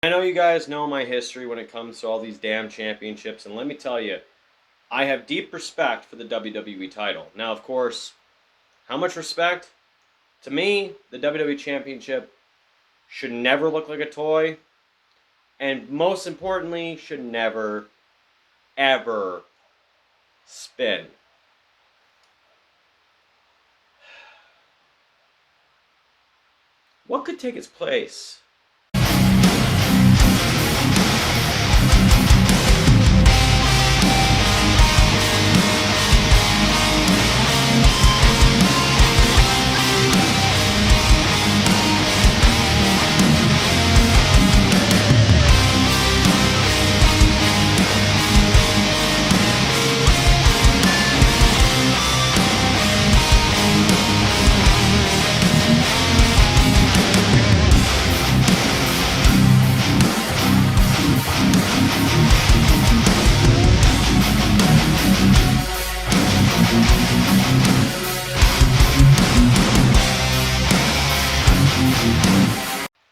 I know you guys know my history when it comes to all these damn championships, and let me tell you, I have deep respect for the WWE title. Now, of course, how much respect? To me, the WWE Championship should never look like a toy, and most importantly, should never, ever spin. What could take its place?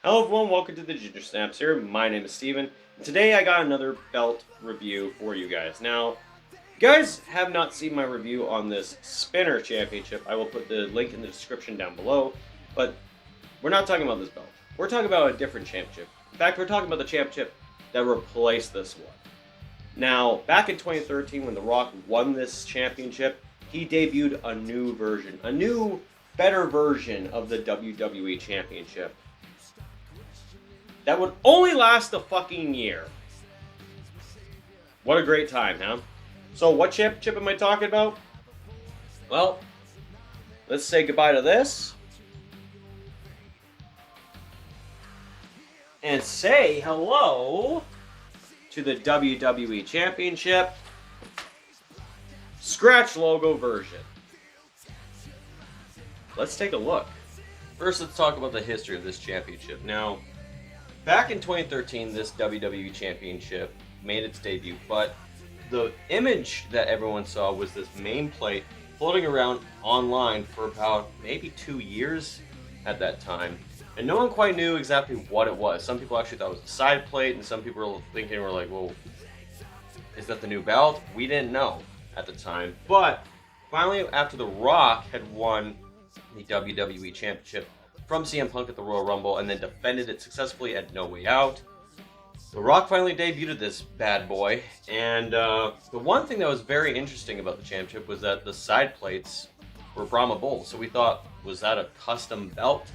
Hello everyone, welcome to the Ginger Snaps here. My name is Steven, and today I got another belt review for you guys. Now, if you guys have not seen my review on this Spinner Championship, I will put the link in the description down below, but we're not talking about this belt. We're talking about a different championship. In fact, we're talking about the championship that replaced this one. Now, back in 2013 when The Rock won this championship, he debuted a new version, a new, better version of the WWE Championship that would only last a fucking year. What a great time, huh? So what championship am I talking about? Well, let's say goodbye to this. And say hello to the WWE Championship scratch logo version. Let's take a look. First, let's talk about the history of this championship. Now, back in 2013, this WWE Championship made its debut, but the image that everyone saw was this main plate floating around online for about maybe 2 years at that time. And no one quite knew exactly what it was. Some people actually thought it was a side plate, and some people were thinking, well, is that the new belt? We didn't know at the time. But finally, after The Rock had won the WWE Championship from CM Punk at the Royal Rumble and then defended it successfully at No Way Out, The Rock finally debuted this bad boy. And the one thing that was very interesting about the championship was that the side plates were Brahma Bulls. So we thought, was that a custom belt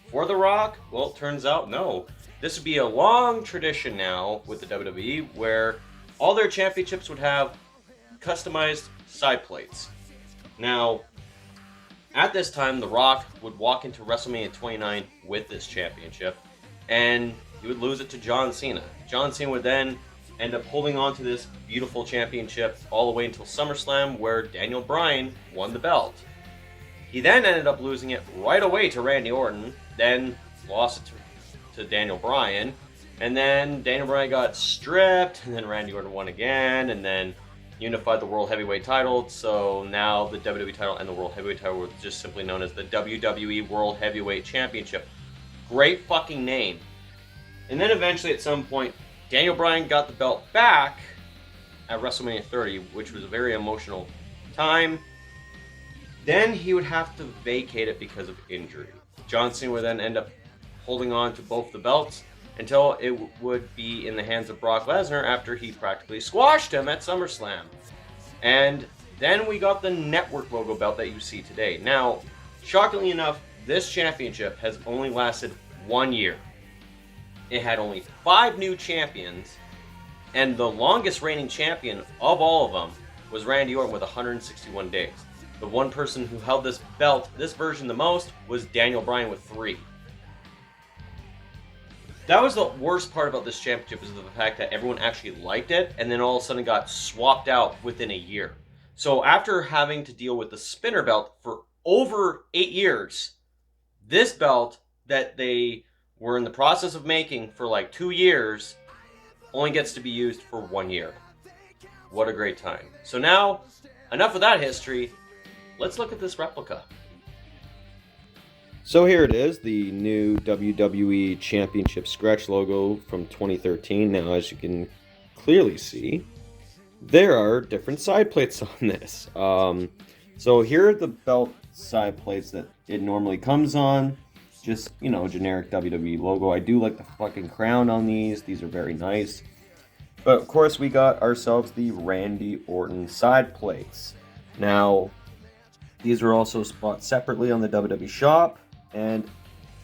for The Rock? Well, it turns out no. This would be a long tradition now with the WWE where all their championships would have customized side plates. Now, at this time, The Rock would walk into WrestleMania 29 with this championship, and he would lose it to John Cena. John Cena would then end up holding on to this beautiful championship all the way until SummerSlam, where Daniel Bryan won the belt. He then ended up losing it right away to Randy Orton, then lost it to Daniel Bryan, and then Daniel Bryan got stripped, and then Randy Orton won again, and then unified the World Heavyweight title, so now the WWE title and the World Heavyweight title were just simply known as the WWE World Heavyweight Championship. Great fucking name. And then eventually at some point, Daniel Bryan got the belt back at WrestleMania 30, which was a very emotional time. Then he would have to vacate it because of injury. John Cena would then end up holding on to both the belts until it would be in the hands of Brock Lesnar after he practically squashed him at SummerSlam. And then we got the network logo belt that you see today. Now, shockingly enough, this championship has only lasted 1 year. It had only 5 new champions, and the longest reigning champion of all of them was Randy Orton with 161 days. The one person who held this belt, this version the most, was Daniel Bryan with 3. That was the worst part about this championship, is the fact that everyone actually liked it, and then all of a sudden got swapped out within a year. So after having to deal with the spinner belt for over 8 years, this belt that they were in the process of making for like 2 years only gets to be used for 1 year. What a great time. So now, enough of that history, let's look at this replica. So here it is, the new WWE Championship scratch logo from 2013. Now, as you can clearly see, there are different side plates on this. So here are the belt side plates that it normally comes on. Just, generic WWE logo. I do like the fucking crown on these. These are very nice. But of course, we got ourselves the Randy Orton side plates. Now, these are also bought separately on the WWE shop. And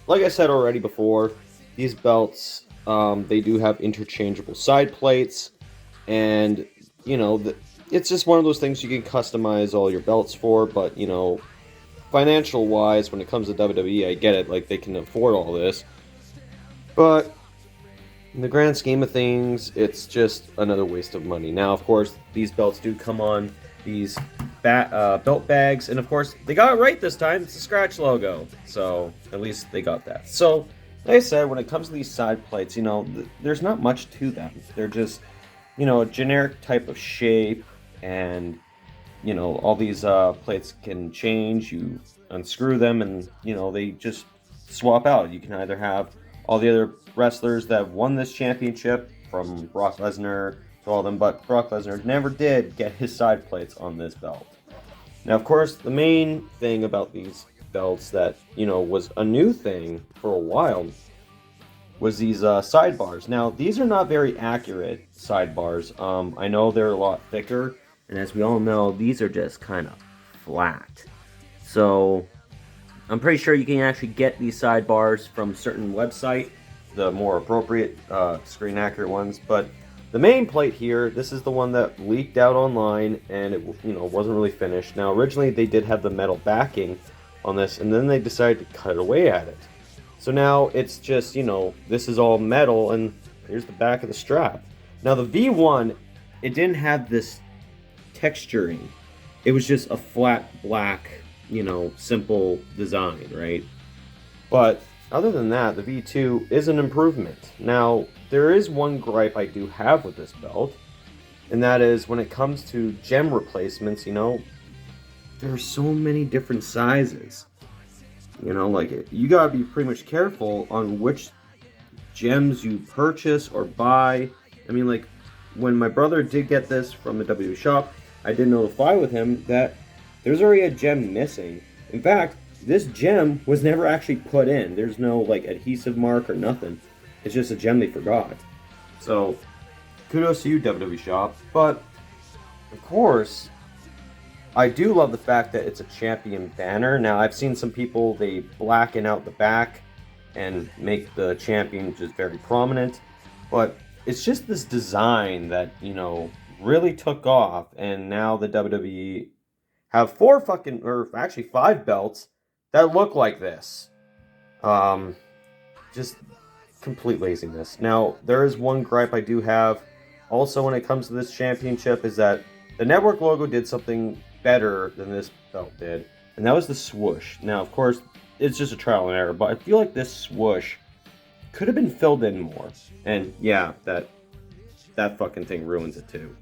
like I said already before, these belts, they do have interchangeable side plates. And, it's just one of those things you can customize all your belts for. But, financial wise, when it comes to WWE, I get it. Like, they can afford all this. But in the grand scheme of things, it's just another waste of money. Now, of course, these belts do come on these belt bags, and of course, they got it right this time. It's the scratch logo, so at least they got that. So, like I said, when it comes to these side plates, there's not much to them. They're just, a generic type of shape, and all these plates can change. You unscrew them, and they just swap out. You can either have all the other wrestlers that have won this championship, from Brock Lesnar to all of them, but Brock Lesnar never did get his side plates on this belt. Now, of course, the main thing about these belts that, was a new thing for a while was these sidebars. Now, these are not very accurate sidebars. I know they're a lot thicker, and as we all know, these are just kind of flat. So, I'm pretty sure you can actually get these sidebars from certain website, the more appropriate screen accurate ones, but the main plate here, this is the one that leaked out online, and it wasn't really finished. Now, originally they did have the metal backing on this, and then they decided to cut away at it. So now it's just, this is all metal, and here's the back of the strap. Now the V1, it didn't have this texturing. It was just a flat black, simple design, right? But other than that, the V2 is an improvement. Now, there is one gripe I do have with this belt, and that is when it comes to gem replacements, there are so many different sizes. You gotta be pretty much careful on which gems you purchase or buy. I mean, like, when my brother did get this from the W shop, I did notify with him that there's already a gem missing. In fact, this gem was never actually put in. There's no, adhesive mark or nothing. It's just a gem they forgot. So, kudos to you, WWE Shop. But, of course, I do love the fact that it's a champion banner. Now, I've seen some people, they blacken out the back and make the champion just very prominent. But it's just this design that, really took off. And now the WWE have 5 belts that look like this. Just complete laziness. Now, there is one gripe I do have also when it comes to this championship, is that the network logo did something better than this belt did, and that was the swoosh. Now, of course, it's just a trial and error, but I feel like this swoosh could have been filled in more. And yeah, that fucking thing ruins it too.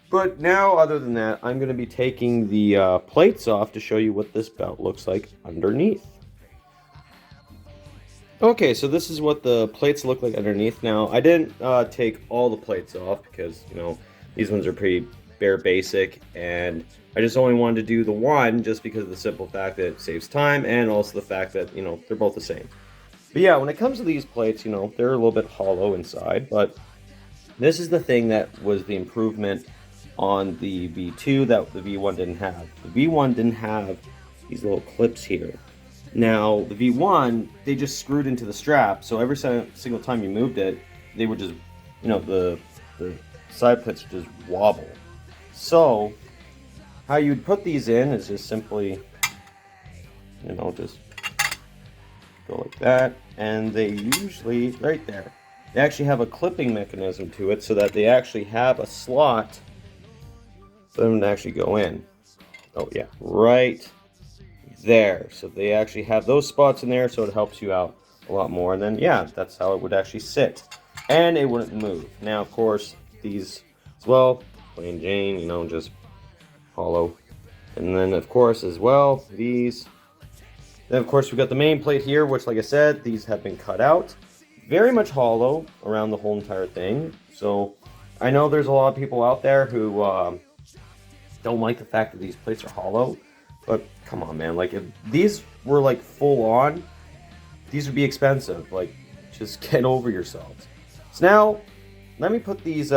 But now, other than that, I'm going to be taking the plates off to show you what this belt looks like underneath. Okay, so this is what the plates look like underneath. Now, I didn't take all the plates off because, these ones are pretty bare basic, and I just only wanted to do the one just because of the simple fact that it saves time, and also the fact that, they're both the same. But yeah, when it comes to these plates, they're a little bit hollow inside, but this is the thing that was the improvement on the V2 that the V1 didn't have. The V1 didn't have these little clips here. Now, the V1, they just screwed into the strap, so every single time you moved it, they would just, the side plates would just wobble. So, how you'd put these in is just simply, just go like that, and they usually, right there, they actually have a clipping mechanism to it so that they actually have a slot for them to actually go in. Oh yeah, right there. So they actually have those spots in there, so it helps you out a lot more. And then yeah, that's how it would actually sit, and it wouldn't move. Now, of course, these as well, plain Jane, just hollow. And then of course as well, these Then, of course, we got the main plate here, which, like I said, these have been cut out. Very much hollow around the whole entire thing. So, I know there's a lot of people out there who don't like the fact that these plates are hollow. But, come on, man. Like, if these were, like, full on, these would be expensive. Like, just get over yourselves. So now, let me put these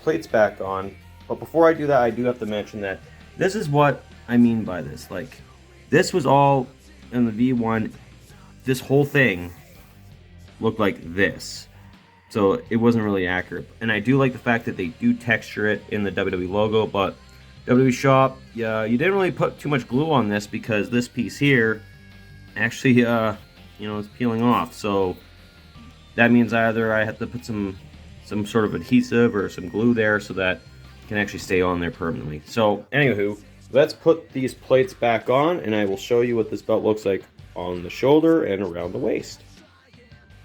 plates back on. But before I do that, I do have to mention that this is what I mean by this. Like, this was all in the V1. This whole thing looked like this. So it wasn't really accurate. And I do like the fact that they do texture it in the WWE logo. But WWE Shop, yeah, you didn't really put too much glue on this because this piece here actually, is peeling off. So that means either I have to put some sort of adhesive or some glue there so that it can actually stay on there permanently. So, anywho, let's put these plates back on, and I will show you what this belt looks like on the shoulder and around the waist.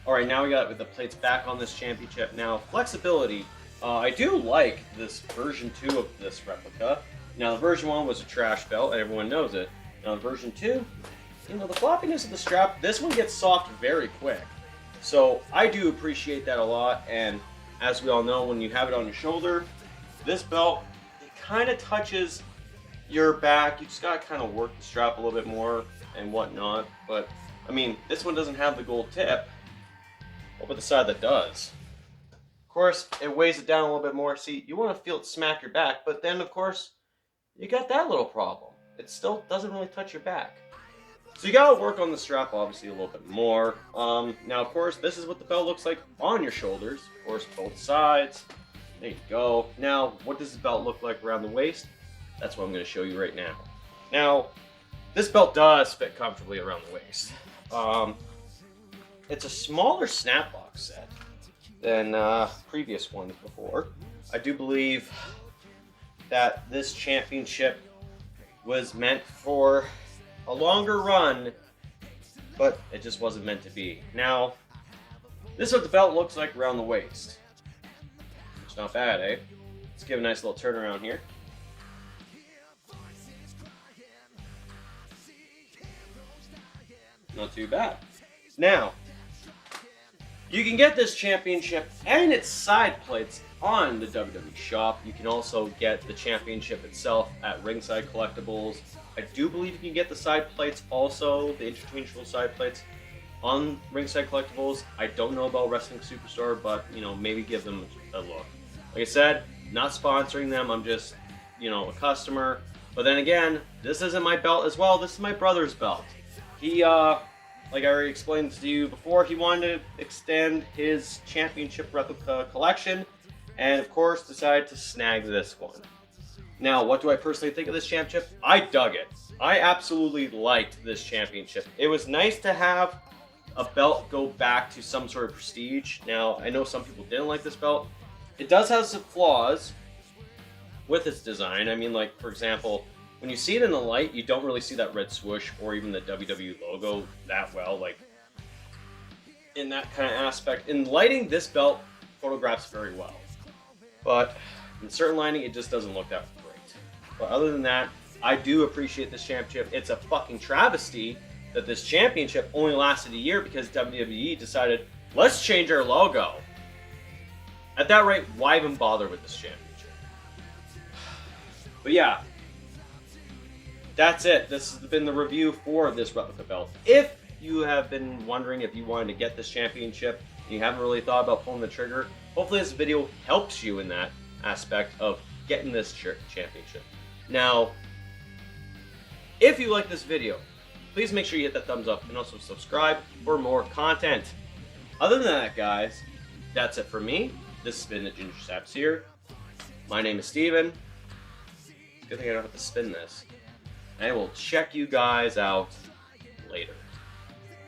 Alright, now we got the plates back on this championship. Now, flexibility. I do like this version 2 of this replica. Now, the version 1 was a trash belt, and everyone knows it. Now, the version 2, the floppiness of the strap, this one gets soft very quick. So, I do appreciate that a lot, and as we all know, when you have it on your shoulder, this belt, it kind of touches your back. You just got to kind of work the strap a little bit more and whatnot. But, I mean, this one doesn't have the gold tip. What about the side that does? Of course, it weighs it down a little bit more. See, you want to feel it smack your back, but then, of course, you got that little problem. It still doesn't really touch your back. So you gotta work on the strap, obviously, a little bit more. Now, of course, this is what the belt looks like on your shoulders. Of course, both sides. There you go. Now, what does the belt look like around the waist? That's what I'm going to show you right now. Now, this belt does fit comfortably around the waist. It's a smaller snapbox set than previous ones before. I do believe that this championship was meant for a longer run, but it just wasn't meant to be. Now, this is what the belt looks like around the waist. It's not bad, eh? Let's give a nice little turnaround here. Not too bad. Now, you can get this championship and its side plates on the WWE Shop. You can also get the championship itself at Ringside Collectibles. I do believe you can get the side plates also, the interchangeable side plates, on Ringside Collectibles. I don't know about Wrestling Superstore, but, maybe give them a look. Like I said, not sponsoring them, I'm just, a customer. But then again, this isn't my belt as well, this is my brother's belt. He, like I already explained to you before, he wanted to extend his championship replica collection, and of course decided to snag this one. Now, what do I personally think of this championship? I dug it. I absolutely liked this championship. It was nice to have a belt go back to some sort of prestige. Now, I know some people didn't like this belt. It does have some flaws with its design. I mean, like, for example, when you see it in the light, you don't really see that red swoosh or even the WWE logo that well, like, in that kind of aspect. In lighting, this belt photographs very well. But in certain lighting, it just doesn't look that great. But other than that, I do appreciate this championship. It's a fucking travesty that this championship only lasted a year because WWE decided, let's change our logo. At that rate, why even bother with this championship? But yeah, that's it. This has been the review for this replica belt. If you have been wondering if you wanted to get this championship and you haven't really thought about pulling the trigger, hopefully this video helps you in that aspect of getting this championship. Now, if you like this video, please make sure you hit that thumbs up and also subscribe for more content. Other than that, guys, that's it for me. This has been the Ginger Saps here. My name is Steven. Good thing I don't have to spin this. I will check you guys out later.